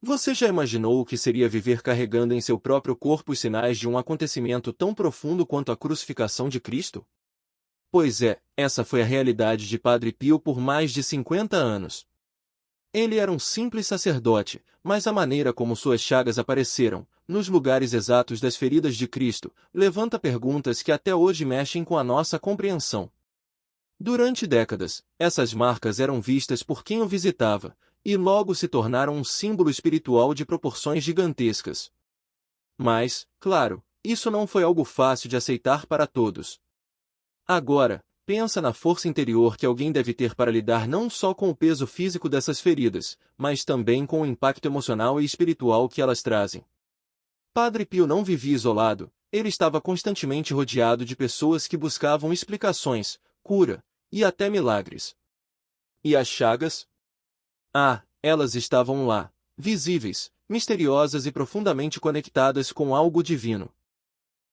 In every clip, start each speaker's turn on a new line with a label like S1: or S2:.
S1: Você já imaginou o que seria viver carregando em seu próprio corpo os sinais de um acontecimento tão profundo quanto a crucificação de Cristo? Pois é, essa foi a realidade de Padre Pio por mais de 50 anos. Ele era um simples sacerdote, mas a maneira como suas chagas apareceram, nos lugares exatos das feridas de Cristo, levanta perguntas que até hoje mexem com a nossa compreensão. Durante décadas, essas marcas eram vistas por quem o visitava, e logo se tornaram um símbolo espiritual de proporções gigantescas. Mas, claro, isso não foi algo fácil de aceitar para todos. Agora, pensa na força interior que alguém deve ter para lidar não só com o peso físico dessas feridas, mas também com o impacto emocional e espiritual que elas trazem. Padre Pio não vivia isolado, ele estava constantemente rodeado de pessoas que buscavam explicações, cura, e até milagres. E as chagas? Ah, elas estavam lá, visíveis, misteriosas e profundamente conectadas com algo divino.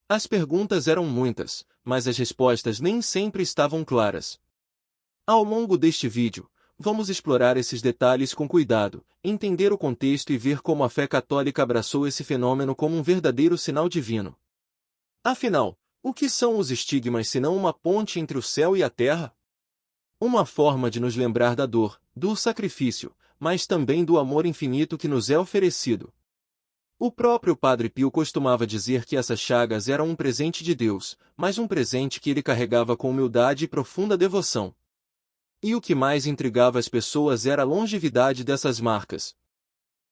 S1: As perguntas eram muitas, mas as respostas nem sempre estavam claras. Ao longo deste vídeo, vamos explorar esses detalhes com cuidado, entender o contexto e ver como a fé católica abraçou esse fenômeno como um verdadeiro sinal divino. Afinal, o que são os estigmas senão uma ponte entre o céu e a terra? Uma forma de nos lembrar da dor, do sacrifício, mas também do amor infinito que nos é oferecido. O próprio Padre Pio costumava dizer que essas chagas eram um presente de Deus, mas um presente que ele carregava com humildade e profunda devoção. E o que mais intrigava as pessoas era a longevidade dessas marcas.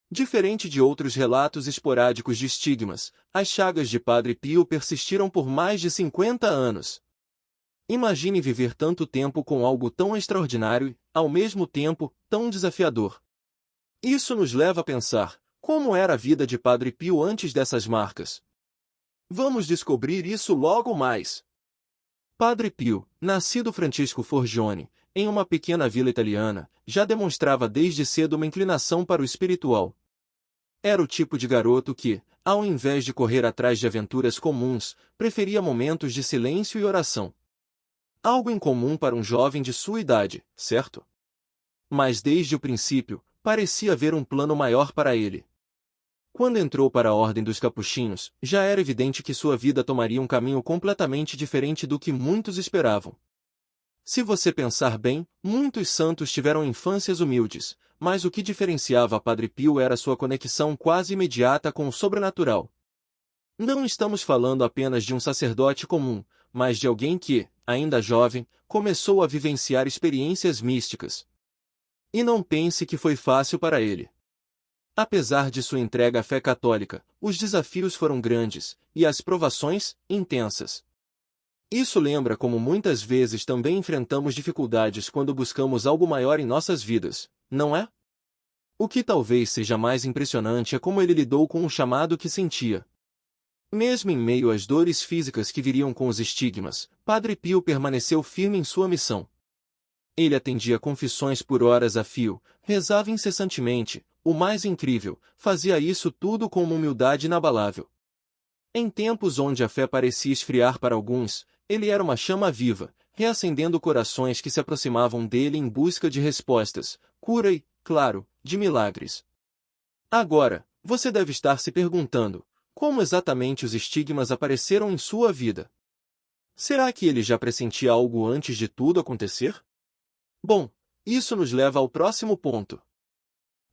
S1: Diferente de outros relatos esporádicos de estigmas, as chagas de Padre Pio persistiram por mais de 50 anos. Imagine viver tanto tempo com algo tão extraordinário e, ao mesmo tempo, tão desafiador. Isso nos leva a pensar, como era a vida de Padre Pio antes dessas marcas? Vamos descobrir isso logo mais. Padre Pio, nascido Francisco Forgione, em uma pequena vila italiana, já demonstrava desde cedo uma inclinação para o espiritual. Era o tipo de garoto que, ao invés de correr atrás de aventuras comuns, preferia momentos de silêncio e oração. Algo incomum para um jovem de sua idade, certo? Mas desde o princípio, parecia haver um plano maior para ele. Quando entrou para a Ordem dos Capuchinhos, já era evidente que sua vida tomaria um caminho completamente diferente do que muitos esperavam. Se você pensar bem, muitos santos tiveram infâncias humildes, mas o que diferenciava Padre Pio era sua conexão quase imediata com o sobrenatural. Não estamos falando apenas de um sacerdote comum, mas de alguém que, ainda jovem, começou a vivenciar experiências místicas. E não pense que foi fácil para ele. Apesar de sua entrega à fé católica, os desafios foram grandes, e as provações, intensas. Isso lembra como muitas vezes também enfrentamos dificuldades quando buscamos algo maior em nossas vidas, não é? O que talvez seja mais impressionante é como ele lidou com o chamado que sentia. Mesmo em meio às dores físicas que viriam com os estigmas, Padre Pio permaneceu firme em sua missão. Ele atendia confissões por horas a fio, rezava incessantemente, o mais incrível, fazia isso tudo com uma humildade inabalável. Em tempos onde a fé parecia esfriar para alguns, ele era uma chama viva, reacendendo corações que se aproximavam dele em busca de respostas, cura e, claro, de milagres. Agora, você deve estar se perguntando, como exatamente os estigmas apareceram em sua vida? Será que ele já pressentia algo antes de tudo acontecer? Bom, isso nos leva ao próximo ponto.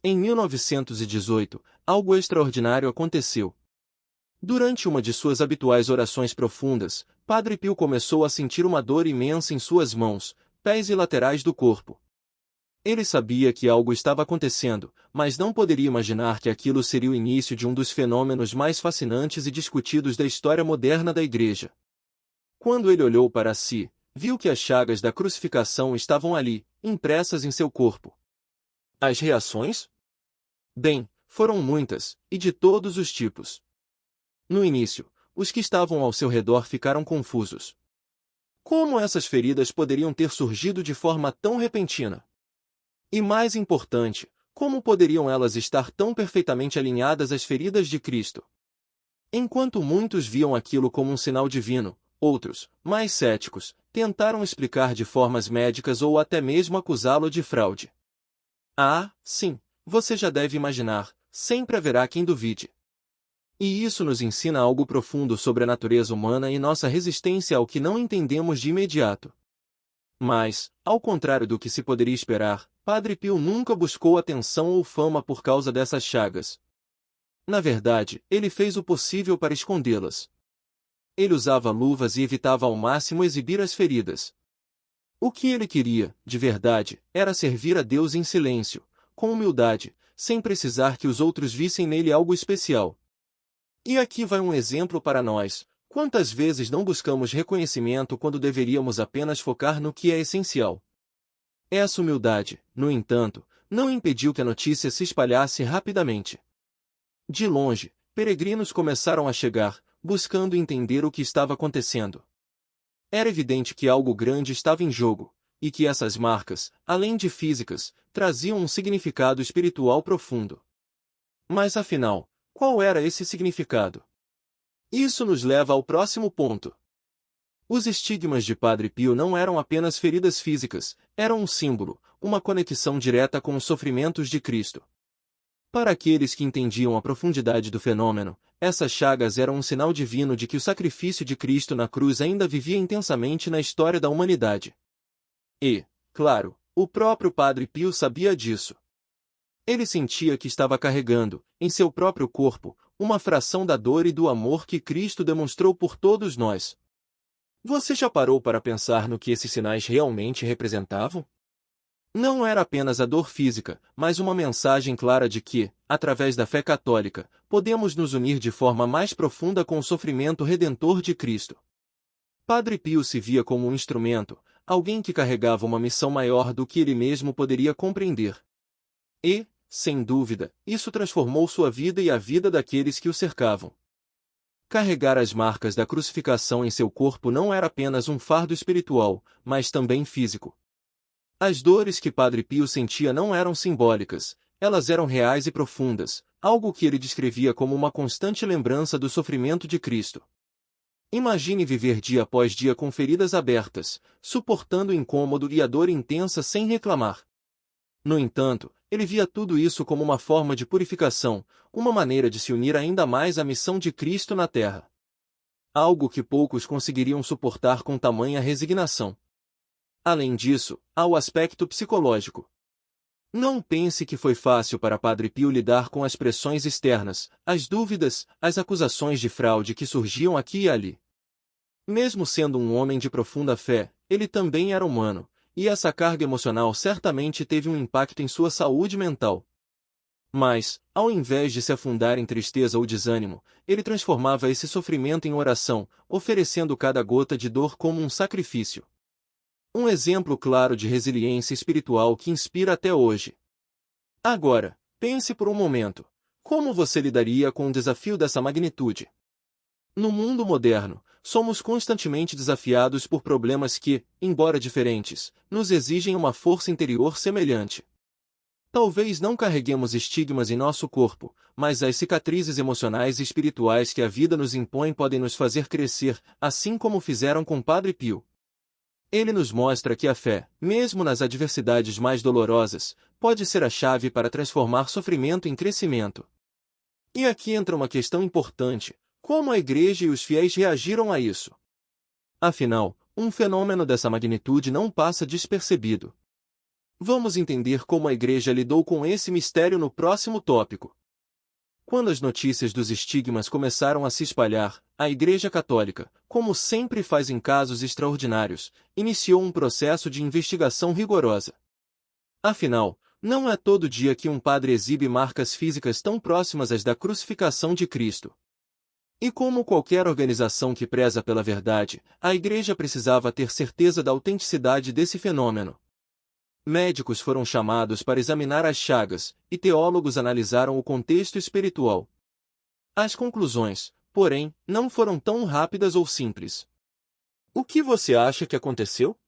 S1: Em 1918, algo extraordinário aconteceu. Durante uma de suas habituais orações profundas, Padre Pio começou a sentir uma dor imensa em suas mãos, pés e laterais do corpo. Ele sabia que algo estava acontecendo, mas não poderia imaginar que aquilo seria o início de um dos fenômenos mais fascinantes e discutidos da história moderna da Igreja. Quando ele olhou para si, viu que as chagas da crucificação estavam ali, impressas em seu corpo. As reações? Bem, foram muitas, e de todos os tipos. No início, os que estavam ao seu redor ficaram confusos. Como essas feridas poderiam ter surgido de forma tão repentina? E mais importante, como poderiam elas estar tão perfeitamente alinhadas às feridas de Cristo? Enquanto muitos viam aquilo como um sinal divino, outros, mais céticos, tentaram explicar de formas médicas ou até mesmo acusá-lo de fraude. Ah, sim, você já deve imaginar, sempre haverá quem duvide. E isso nos ensina algo profundo sobre a natureza humana e nossa resistência ao que não entendemos de imediato. Mas, ao contrário do que se poderia esperar, Padre Pio nunca buscou atenção ou fama por causa dessas chagas. Na verdade, ele fez o possível para escondê-las. Ele usava luvas e evitava ao máximo exibir as feridas. O que ele queria, de verdade, era servir a Deus em silêncio, com humildade, sem precisar que os outros vissem nele algo especial. E aqui vai um exemplo para nós. Quantas vezes não buscamos reconhecimento quando deveríamos apenas focar no que é essencial? Essa humildade, no entanto, não impediu que a notícia se espalhasse rapidamente. De longe, peregrinos começaram a chegar, buscando entender o que estava acontecendo. Era evidente que algo grande estava em jogo, e que essas marcas, além de físicas, traziam um significado espiritual profundo. Mas afinal, qual era esse significado? Isso nos leva ao próximo ponto. Os estigmas de Padre Pio não eram apenas feridas físicas, eram um símbolo, uma conexão direta com os sofrimentos de Cristo. Para aqueles que entendiam a profundidade do fenômeno, essas chagas eram um sinal divino de que o sacrifício de Cristo na cruz ainda vivia intensamente na história da humanidade. E, claro, o próprio Padre Pio sabia disso. Ele sentia que estava carregando, em seu próprio corpo, uma fração da dor e do amor que Cristo demonstrou por todos nós. Você já parou para pensar no que esses sinais realmente representavam? Não era apenas a dor física, mas uma mensagem clara de que, através da fé católica, podemos nos unir de forma mais profunda com o sofrimento redentor de Cristo. Padre Pio se via como um instrumento, alguém que carregava uma missão maior do que ele mesmo poderia compreender. E, sem dúvida, isso transformou sua vida e a vida daqueles que o cercavam. Carregar as marcas da crucificação em seu corpo não era apenas um fardo espiritual, mas também físico. As dores que Padre Pio sentia não eram simbólicas, elas eram reais e profundas, algo que ele descrevia como uma constante lembrança do sofrimento de Cristo. Imagine viver dia após dia com feridas abertas, suportando o incômodo e a dor intensa sem reclamar. No entanto, ele via tudo isso como uma forma de purificação, uma maneira de se unir ainda mais à missão de Cristo na Terra. Algo que poucos conseguiriam suportar com tamanha resignação. Além disso, há o aspecto psicológico. Não pense que foi fácil para Padre Pio lidar com as pressões externas, as dúvidas, as acusações de fraude que surgiam aqui e ali. Mesmo sendo um homem de profunda fé, ele também era humano, e essa carga emocional certamente teve um impacto em sua saúde mental. Mas, ao invés de se afundar em tristeza ou desânimo, ele transformava esse sofrimento em oração, oferecendo cada gota de dor como um sacrifício. Um exemplo claro de resiliência espiritual que inspira até hoje. Agora, pense por um momento. Como você lidaria com um desafio dessa magnitude? No mundo moderno, somos constantemente desafiados por problemas que, embora diferentes, nos exigem uma força interior semelhante. Talvez não carreguemos estigmas em nosso corpo, mas as cicatrizes emocionais e espirituais que a vida nos impõe podem nos fazer crescer, assim como fizeram com Padre Pio. Ele nos mostra que a fé, mesmo nas adversidades mais dolorosas, pode ser a chave para transformar sofrimento em crescimento. E aqui entra uma questão importante: como a Igreja e os fiéis reagiram a isso? Afinal, um fenômeno dessa magnitude não passa despercebido. Vamos entender como a Igreja lidou com esse mistério no próximo tópico. Quando as notícias dos estigmas começaram a se espalhar, a Igreja Católica, como sempre faz em casos extraordinários, iniciou um processo de investigação rigorosa. Afinal, não é todo dia que um padre exibe marcas físicas tão próximas às da crucificação de Cristo. E como qualquer organização que preza pela verdade, a Igreja precisava ter certeza da autenticidade desse fenômeno. Médicos foram chamados para examinar as chagas, e teólogos analisaram o contexto espiritual. As conclusões, porém, não foram tão rápidas ou simples. O que você acha que aconteceu?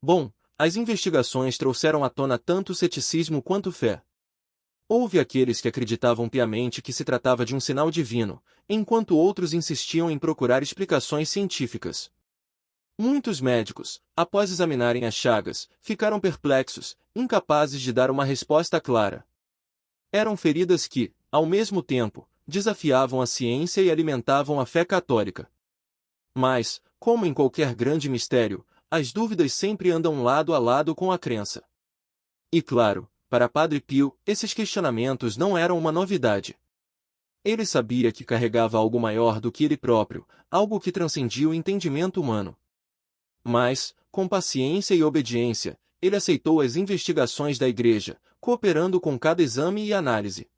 S1: Bom, as investigações trouxeram à tona tanto ceticismo quanto fé. Houve aqueles que acreditavam piamente que se tratava de um sinal divino, enquanto outros insistiam em procurar explicações científicas. Muitos médicos, após examinarem as chagas, ficaram perplexos, incapazes de dar uma resposta clara. Eram feridas que, ao mesmo tempo, desafiavam a ciência e alimentavam a fé católica. Mas, como em qualquer grande mistério, as dúvidas sempre andam lado a lado com a crença. E claro, para Padre Pio, esses questionamentos não eram uma novidade. Ele sabia que carregava algo maior do que ele próprio, algo que transcendia o entendimento humano. Mas, com paciência e obediência, ele aceitou as investigações da Igreja, cooperando com cada exame e análise.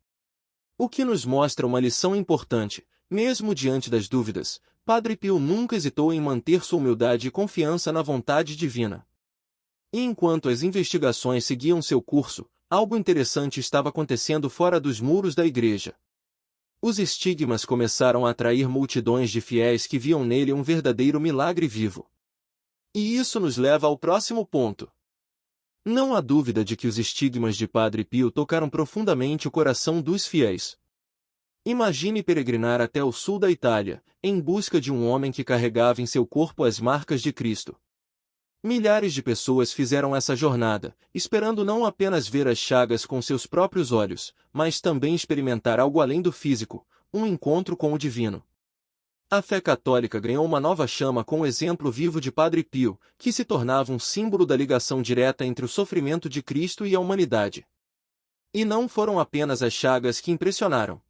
S1: O que nos mostra uma lição importante: mesmo diante das dúvidas, Padre Pio nunca hesitou em manter sua humildade e confiança na vontade divina. E enquanto as investigações seguiam seu curso, algo interessante estava acontecendo fora dos muros da Igreja. Os estigmas começaram a atrair multidões de fiéis que viam nele um verdadeiro milagre vivo. E isso nos leva ao próximo ponto. Não há dúvida de que os estigmas de Padre Pio tocaram profundamente o coração dos fiéis. Imagine peregrinar até o sul da Itália, em busca de um homem que carregava em seu corpo as marcas de Cristo. Milhares de pessoas fizeram essa jornada, esperando não apenas ver as chagas com seus próprios olhos, mas também experimentar algo além do físico, um encontro com o divino. A fé católica ganhou uma nova chama com o exemplo vivo de Padre Pio, que se tornava um símbolo da ligação direta entre o sofrimento de Cristo e a humanidade. E não foram apenas as chagas que impressionaram.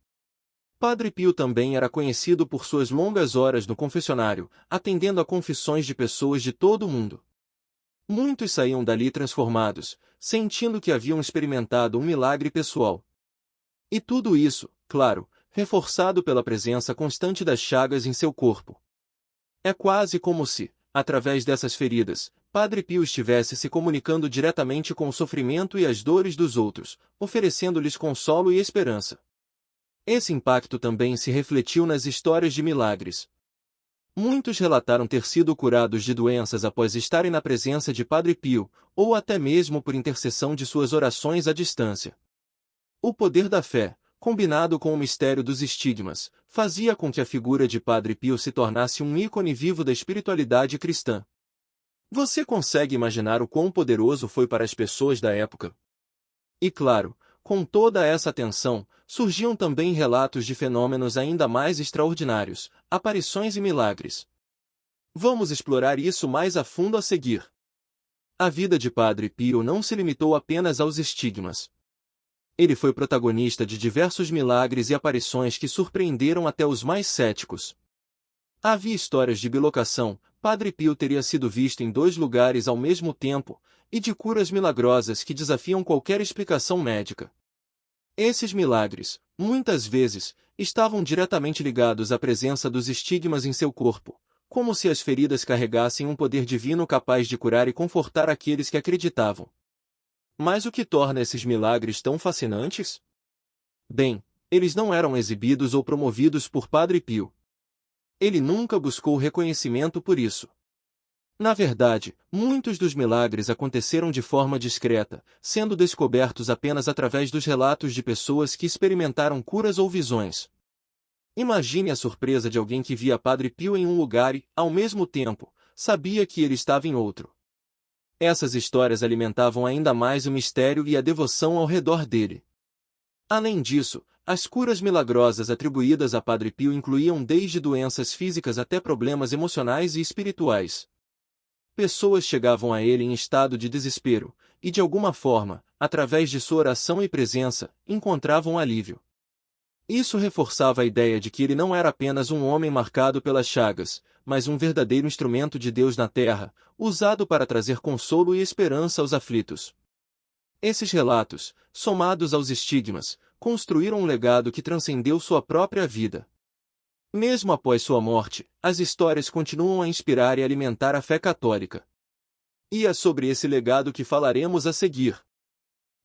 S1: Padre Pio também era conhecido por suas longas horas no confessionário, atendendo a confissões de pessoas de todo o mundo. Muitos saíam dali transformados, sentindo que haviam experimentado um milagre pessoal. E tudo isso, claro, reforçado pela presença constante das chagas em seu corpo. É quase como se, através dessas feridas, Padre Pio estivesse se comunicando diretamente com o sofrimento e as dores dos outros, oferecendo-lhes consolo e esperança. Esse impacto também se refletiu nas histórias de milagres. Muitos relataram ter sido curados de doenças após estarem na presença de Padre Pio, ou até mesmo por intercessão de suas orações à distância. O poder da fé, combinado com o mistério dos estigmas, fazia com que a figura de Padre Pio se tornasse um ícone vivo da espiritualidade cristã. Você consegue imaginar o quão poderoso foi para as pessoas da época? E claro, com toda essa atenção, surgiam também relatos de fenômenos ainda mais extraordinários, aparições e milagres. Vamos explorar isso mais a fundo a seguir. A vida de Padre Pio não se limitou apenas aos estigmas. Ele foi protagonista de diversos milagres e aparições que surpreenderam até os mais céticos. Havia histórias de bilocação, Padre Pio teria sido visto em 2 lugares ao mesmo tempo, e de curas milagrosas que desafiam qualquer explicação médica. Esses milagres, muitas vezes, estavam diretamente ligados à presença dos estigmas em seu corpo, como se as feridas carregassem um poder divino capaz de curar e confortar aqueles que acreditavam. Mas o que torna esses milagres tão fascinantes? Bem, eles não eram exibidos ou promovidos por Padre Pio. Ele nunca buscou reconhecimento por isso. Na verdade, muitos dos milagres aconteceram de forma discreta, sendo descobertos apenas através dos relatos de pessoas que experimentaram curas ou visões. Imagine a surpresa de alguém que via Padre Pio em um lugar e, ao mesmo tempo, sabia que ele estava em outro. Essas histórias alimentavam ainda mais o mistério e a devoção ao redor dele. Além disso, as curas milagrosas atribuídas a Padre Pio incluíam desde doenças físicas até problemas emocionais e espirituais. Pessoas chegavam a ele em estado de desespero, e de alguma forma, através de sua oração e presença, encontravam alívio. Isso reforçava a ideia de que ele não era apenas um homem marcado pelas chagas, mas um verdadeiro instrumento de Deus na terra, usado para trazer consolo e esperança aos aflitos. Esses relatos, somados aos estigmas, construíram um legado que transcendeu sua própria vida. Mesmo após sua morte, as histórias continuam a inspirar e alimentar a fé católica. E é sobre esse legado que falaremos a seguir.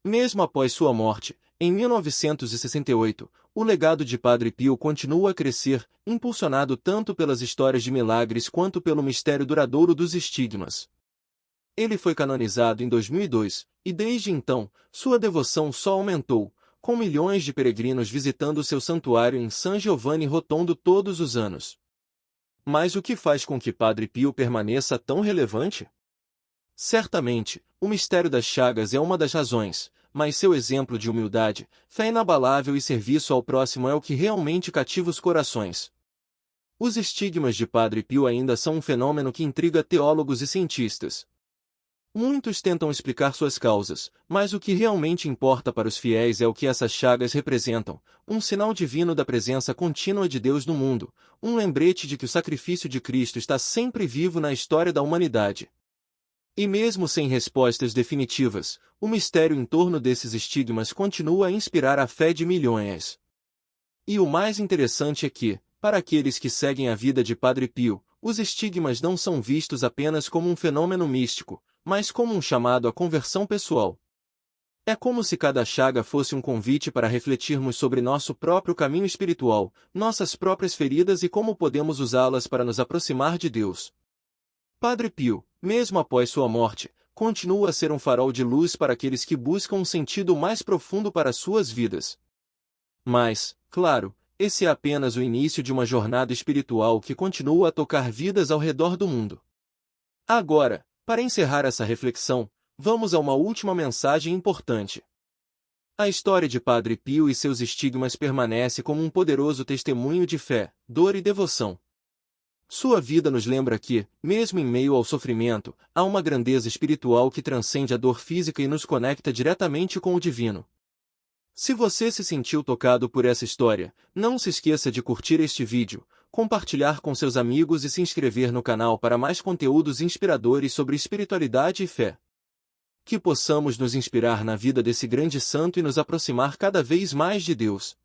S1: Mesmo após sua morte, em 1968, o legado de Padre Pio continua a crescer, impulsionado tanto pelas histórias de milagres quanto pelo mistério duradouro dos estigmas. Ele foi canonizado em 2002, e desde então, sua devoção só aumentou, com milhões de peregrinos visitando seu santuário em San Giovanni Rotondo todos os anos. Mas o que faz com que Padre Pio permaneça tão relevante? Certamente, o mistério das chagas é uma das razões, mas seu exemplo de humildade, fé inabalável e serviço ao próximo é o que realmente cativa os corações. Os estigmas de Padre Pio ainda são um fenômeno que intriga teólogos e cientistas. Muitos tentam explicar suas causas, mas o que realmente importa para os fiéis é o que essas chagas representam, um sinal divino da presença contínua de Deus no mundo, um lembrete de que o sacrifício de Cristo está sempre vivo na história da humanidade. E mesmo sem respostas definitivas, o mistério em torno desses estigmas continua a inspirar a fé de milhões. E o mais interessante é que, para aqueles que seguem a vida de Padre Pio, os estigmas não são vistos apenas como um fenômeno místico, mas como um chamado à conversão pessoal. É como se cada chaga fosse um convite para refletirmos sobre nosso próprio caminho espiritual, nossas próprias feridas e como podemos usá-las para nos aproximar de Deus. Padre Pio, mesmo após sua morte, continua a ser um farol de luz para aqueles que buscam um sentido mais profundo para suas vidas. Mas, claro, esse é apenas o início de uma jornada espiritual que continua a tocar vidas ao redor do mundo. Agora, para encerrar essa reflexão, vamos a uma última mensagem importante. A história de Padre Pio e seus estigmas permanece como um poderoso testemunho de fé, dor e devoção. Sua vida nos lembra que, mesmo em meio ao sofrimento, há uma grandeza espiritual que transcende a dor física e nos conecta diretamente com o divino. Se você se sentiu tocado por essa história, não se esqueça de curtir este vídeo, compartilhar com seus amigos e se inscrever no canal para mais conteúdos inspiradores sobre espiritualidade e fé. Que possamos nos inspirar na vida desse grande santo e nos aproximar cada vez mais de Deus.